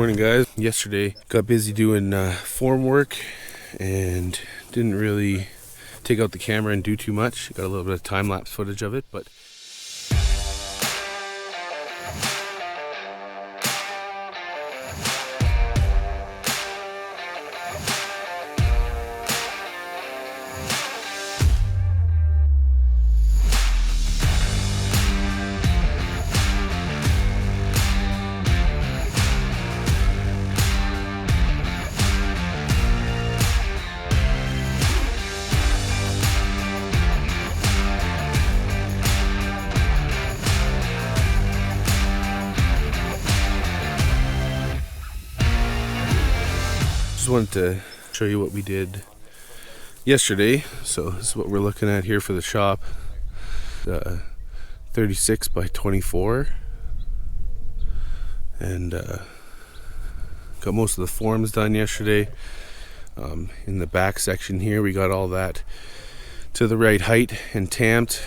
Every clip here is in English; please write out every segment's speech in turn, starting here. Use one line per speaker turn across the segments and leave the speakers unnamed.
Morning guys. Yesterday got busy doing form work and didn't really take out the camera and do too much. Got a little bit of time-lapse footage of it, but just wanted to show you what we did yesterday. So this is what we're looking at here for the shop. 36 by 24, and got most of the forms done yesterday. In the back section here we got all that to the right height and tamped,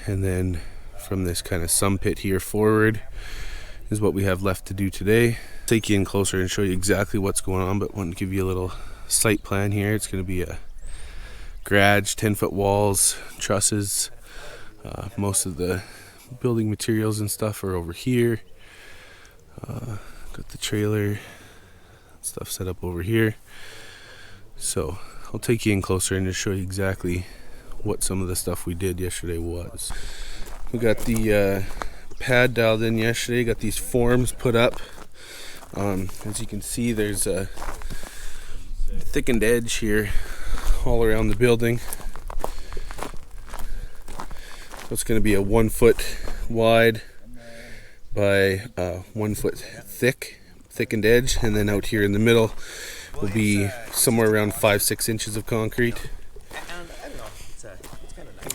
and then from this kind of sum pit here forward is what we have left to do today. Take you in closer and show you exactly what's going on, but want to give you a little site plan here. It's going to be a garage, 10-foot walls, trusses. Most of the building materials and stuff are over here. Got the trailer stuff set up over here. So I'll take you in closer and just show you exactly what some of the stuff we did yesterday was. We got the pad dialed in yesterday, got these forms put up. As you can see, there's a thickened edge here all around the building. So it's going to be a 1 foot wide by 1 foot thickened edge, and then out here in the middle will be somewhere around 5-6 inches of concrete.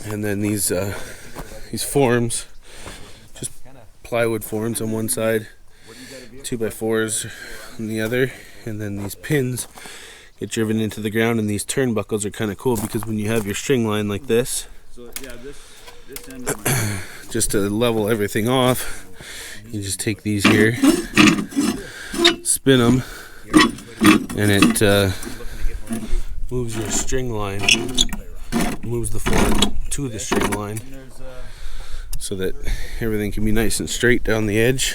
And then these forms, just plywood forms on one side, 2x4s on the other, and then these pins get driven into the ground. And these turnbuckles are kind of cool because when you have your string line like this, just to level everything off, you just take these here, spin them, and it moves your string line, moves the form to the string line, so that everything can be nice and straight down the edge.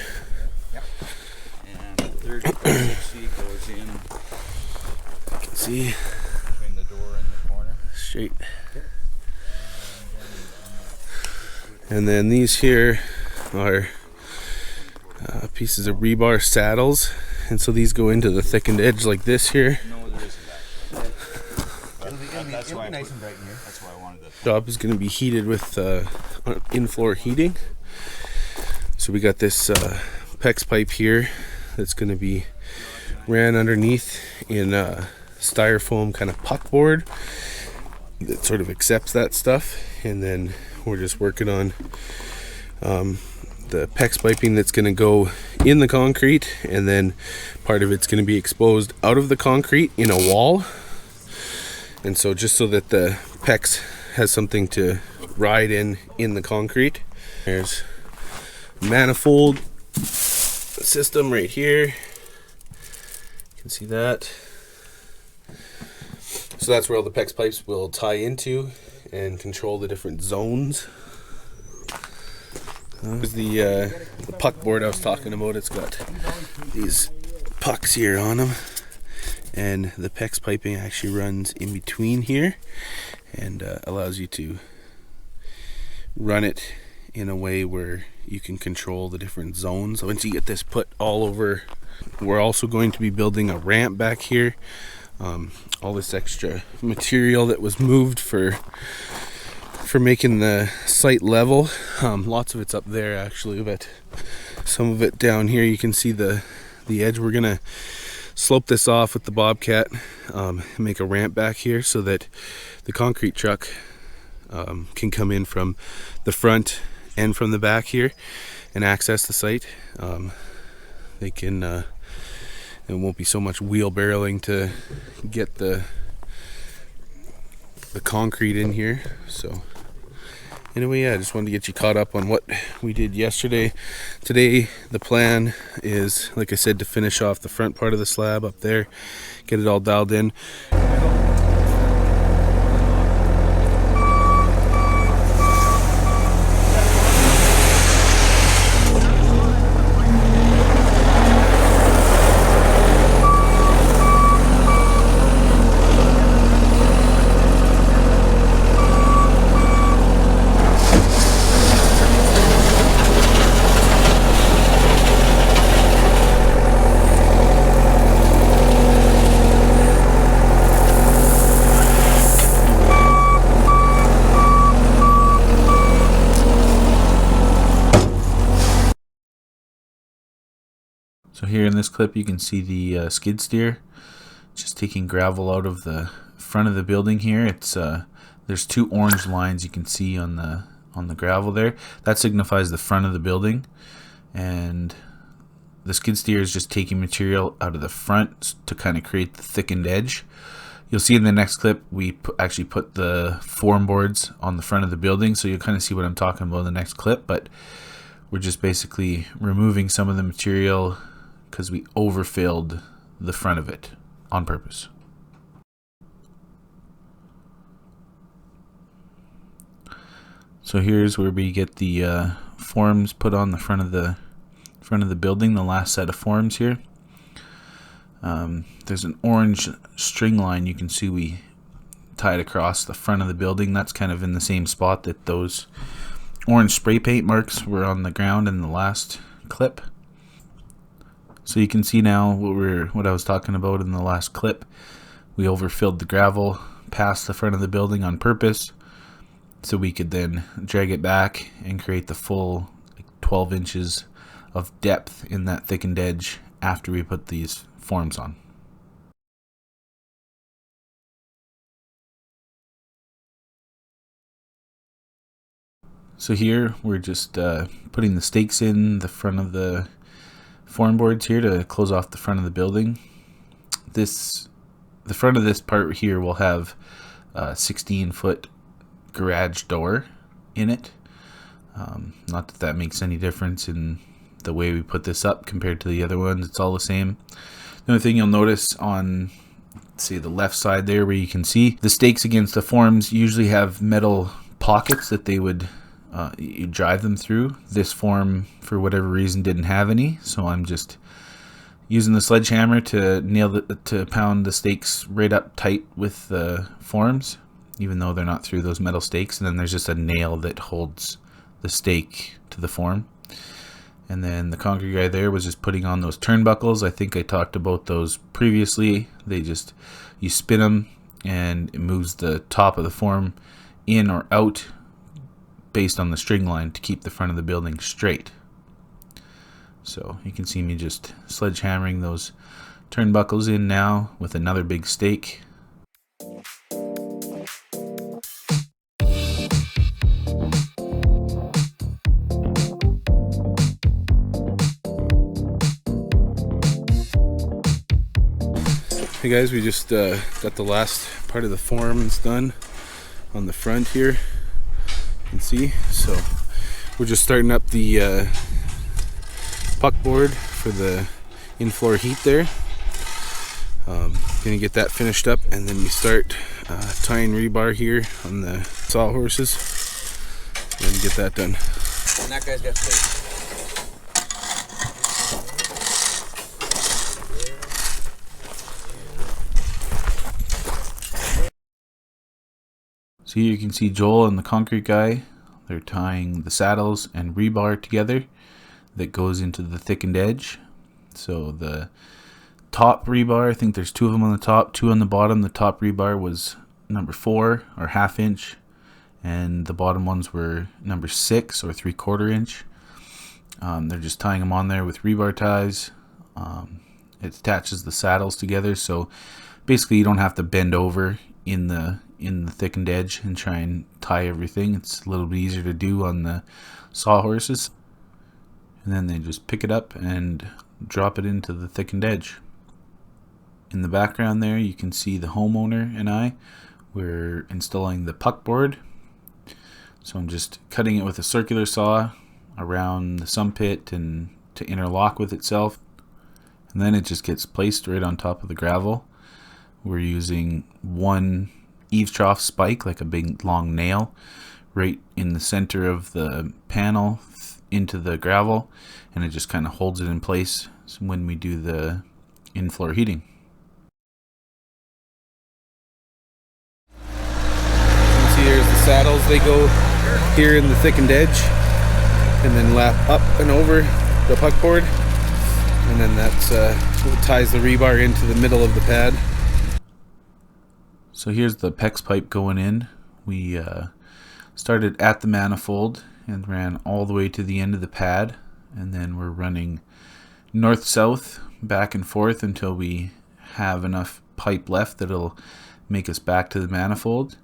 And 30/60 goes in.
You can see
Between the door and the corner.
straight. And then these here are pieces of rebar saddles, and so these go into the thickened edge like this here.
No, there isn't that. That's why nice and bright in here. That's why I wanted to.
Job is going to be heated with in-floor heating. So we got this PEX pipe here that's going to be ran underneath in styrofoam kind of puck board that sort of accepts that stuff, and then we're just working on the PEX piping that's going to go in the concrete, and then part of it's going to be exposed out of the concrete in a wall. And so just so that the PEX has something to ride in the concrete. There's a manifold system right here. You can see that. So that's where all the PEX pipes will tie into and control the different zones. There's the puck board I was talking about. It's got these pucks here on them, and the PEX piping actually runs in between here and allows you to run it in a way where you can control the different zones. Once you get this put all over, we're also going to be building a ramp back here. All this extra material that was moved for making the site level. Lots of it's up there actually, but some of it down here. You can see the edge. We're gonna slope this off with the Bobcat, make a ramp back here so that the concrete truck can come in from the front and from the back here and access the site. They can it won't be so much wheelbarrowing to get the concrete in here. So Anyway, yeah, I just wanted to get you caught up on what we did yesterday. Today, the plan is, like I said, to finish off the front part of the slab up there, get it all dialed in. So here in this clip you can see the skid steer just taking gravel out of the front of the building here. It's there's two orange lines you can see on the gravel there. That signifies the front of the building, and the skid steer is just taking material out of the front to kind of create the thickened edge. You'll see in the next clip we actually put the form boards on the front of the building, so you'll kind of see what I'm talking about in the next clip. But we're just basically removing some of the material because we overfilled the front of it on purpose. So here's where we get the forms put on the front of the building, the last set of forms here. There's an orange string line you can see we tied across the front of the building. That's kind of in the same spot that those orange spray paint marks were on the ground in the last clip. So you can see now what I was talking about in the last clip. We overfilled the gravel past the front of the building on purpose so we could then drag it back and create the full 12 inches of depth in that thickened edge after we put these forms on. So here we're just putting the stakes in the front of the form boards here to close off the front of the building. The front of this part here will have a 16-foot garage door in it. Not that that makes any difference in the way we put this up compared to the other ones. It's all the same. The only thing you'll notice on, say, the left side there where you can see the stakes against the forms usually have metal pockets that they would you drive them through. This form, for whatever reason, didn't have any, so I'm just using the sledgehammer to pound the stakes right up tight with the forms, even though they're not through those metal stakes. And then there's just a nail that holds the stake to the form. And then the concrete guy there was just putting on those turnbuckles. I think I talked about those previously. You spin them and it moves the top of the form in or out based on the string line to keep the front of the building straight. So you can see me just sledgehammering those turnbuckles in now with another big stake. Hey guys, we just got the last part of the forms done on the front here. You can see, so we're just starting up the puck board for the in-floor heat there. Gonna get that finished up, and then we start tying rebar here on the sawhorses and get that done.
And that guy's got space.
So here you can see Joel and the concrete guy. They're tying the saddles and rebar together that goes into the thickened edge. So the top rebar, I think there's two of them on the top, two on the bottom. The top rebar was number 4 or 1/2 inch, and the bottom ones were number 6 or 3/4 inch. They're just tying them on there with rebar ties. It attaches the saddles together, so basically you don't have to bend over in the thickened edge and try and tie everything. It's a little bit easier to do on the sawhorses. And then they just pick it up and drop it into the thickened edge. In the background there you can see the homeowner and we're installing the puck board.
So I'm just cutting it with a circular saw around the sump pit and to interlock with itself. And then it just gets placed right on top of the gravel. We're using one eaves trough spike, like a big long nail, right in the center of the panel into the gravel, and it just kind of holds it in place when we do the in-floor heating.
You can see here's the saddles. They go here in the thickened edge and then lap up and over the puckboard, and then that's what ties the rebar into the middle of the pad.
So here's the PEX pipe going in. We started at the manifold and ran all the way to the end of the pad, and then we're running north-south back and forth until we have enough pipe left that it'll make us back to the manifold.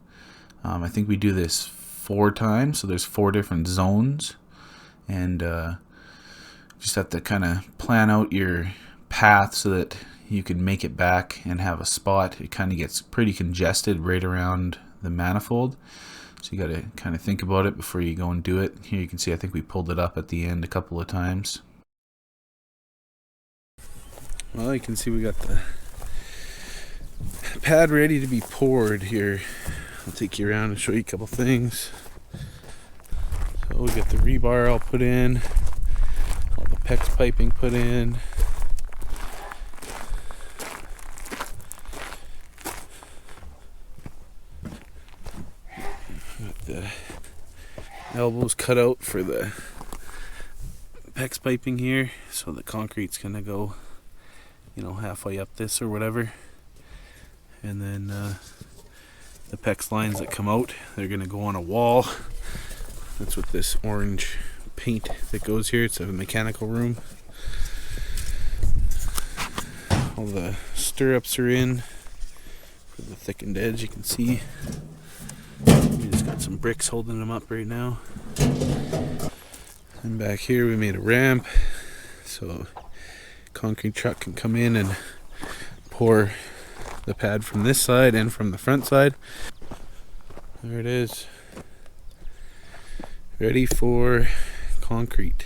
I think we do this 4 times, so there's 4 different zones, and just have to kind of plan out your path so that you can make it back and have a spot. It kind of gets pretty congested right around the manifold, so you got to kind of think about it before you go and do it. Here you can see I think we pulled it up at the end a couple of times.
Well, you can see we got the pad ready to be poured here. I'll take you around and show you a couple things. So we got the rebar all put in, all the PEX piping put in. Got the elbows cut out for the PEX piping here, so the concrete's gonna go, you know, halfway up this or whatever, and then the PEX lines that come out, they're gonna go on a wall. That's what this orange paint that goes here. It's a mechanical room. All the stirrups are in for the thickened edge. You can see we just got some bricks holding them up right now. And back here we made a ramp so concrete truck can come in and pour the pad from this side and from the front side. There it is, ready for concrete.